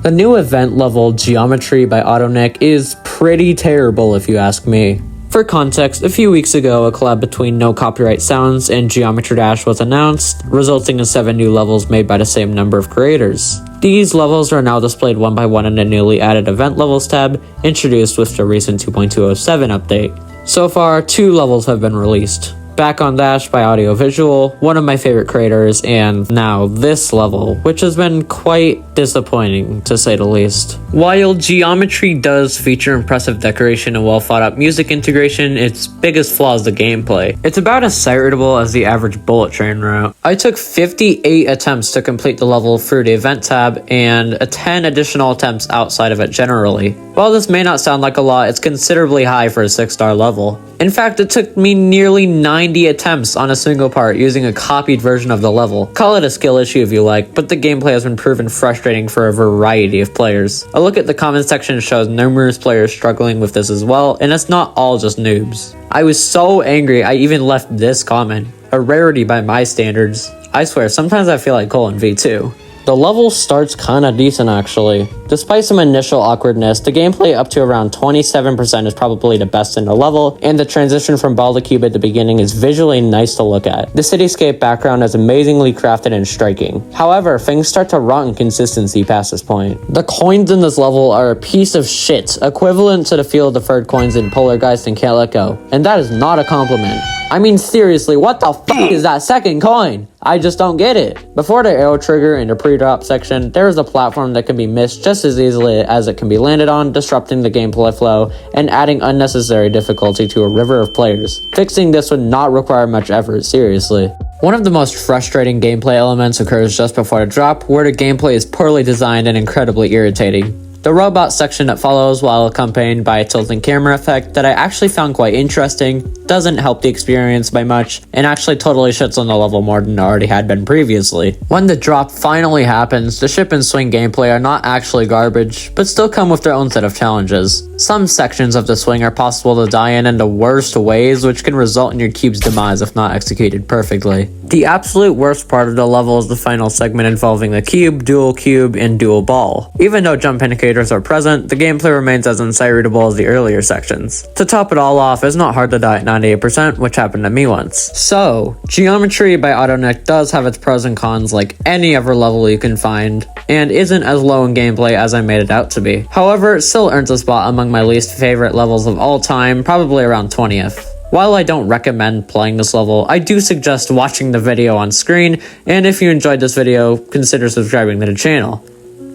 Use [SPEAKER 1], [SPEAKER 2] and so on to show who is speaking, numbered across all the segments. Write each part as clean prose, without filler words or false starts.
[SPEAKER 1] The new event level Geometry by AutoNick is pretty terrible if you ask me. For context, a few weeks ago, a collab between No Copyright Sounds and Geometry Dash was announced, resulting in 7 new levels made by the same number of creators. These levels are now displayed one by one in the newly added Event Levels tab, introduced with the recent 2.207 update. So far, 2 levels have been released. Back on Dash by Audiovisual, one of my favorite creators, and now this level, which has been quite disappointing to say the least. While Geometry does feature impressive decoration and well thought out music integration, its biggest flaw is the gameplay. It's about as sight readable as the average bullet train route. I took 58 attempts to complete the level through the event tab and 10 additional attempts outside of it generally. While this may not sound like a lot, it's considerably high for a 6-star level. In fact, it took me nearly 90 attempts on a single part using a copied version of the level. Call it a skill issue if you like, but the gameplay has been proven frustrating for a variety of players. A look at the comment section shows numerous players struggling with this as well, and it's not all just noobs. I was so angry I even left this comment, a rarity by my standards. I swear, sometimes I feel like Colin V2. The level starts kinda decent actually. Despite some initial awkwardness, the gameplay up to around 27% is probably the best in the level, and the transition from ball to cube at the beginning is visually nice to look at. The cityscape background is amazingly crafted and striking. However, things start to rot in consistency past this point. The coins in this level are a piece of shit, equivalent to the feel of deferred coins in Polargeist and Can't Let Go, and that is not a compliment. I mean seriously, what the fuck is that second coin? I just don't get it. Before the arrow trigger in the pre-drop section, there is a platform that can be missed just as easily as it can be landed on, disrupting the gameplay flow and adding unnecessary difficulty to a river of players. Fixing this would not require much effort, seriously. One of the most frustrating gameplay elements occurs just before the drop, where the gameplay is poorly designed and incredibly irritating. The robot section that follows, while accompanied by a tilting camera effect that I actually found quite interesting, doesn't help the experience by much, and actually totally shits on the level more than it already had been previously. When the drop finally happens, the ship and swing gameplay are not actually garbage, but still come with their own set of challenges. Some sections of the swing are possible to die in the worst ways, which can result in your cube's demise if not executed perfectly. The absolute worst part of the level is the final segment involving the cube, and dual ball. Even though jump indicators are present, the gameplay remains as unsight-readable as the earlier sections. To top it all off, it's not hard to die at 98%, which happened to me once. So, Geometry by AutoNick does have its pros and cons like any other level you can find, and isn't as low in gameplay as I made it out to be. However, it still earns a spot among my least favorite levels of all time, probably around 20th. While I don't recommend playing this level, I do suggest watching the video on screen, and if you enjoyed this video, consider subscribing to the channel.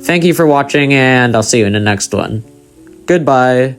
[SPEAKER 1] Thank you for watching, and I'll see you in the next one. Goodbye.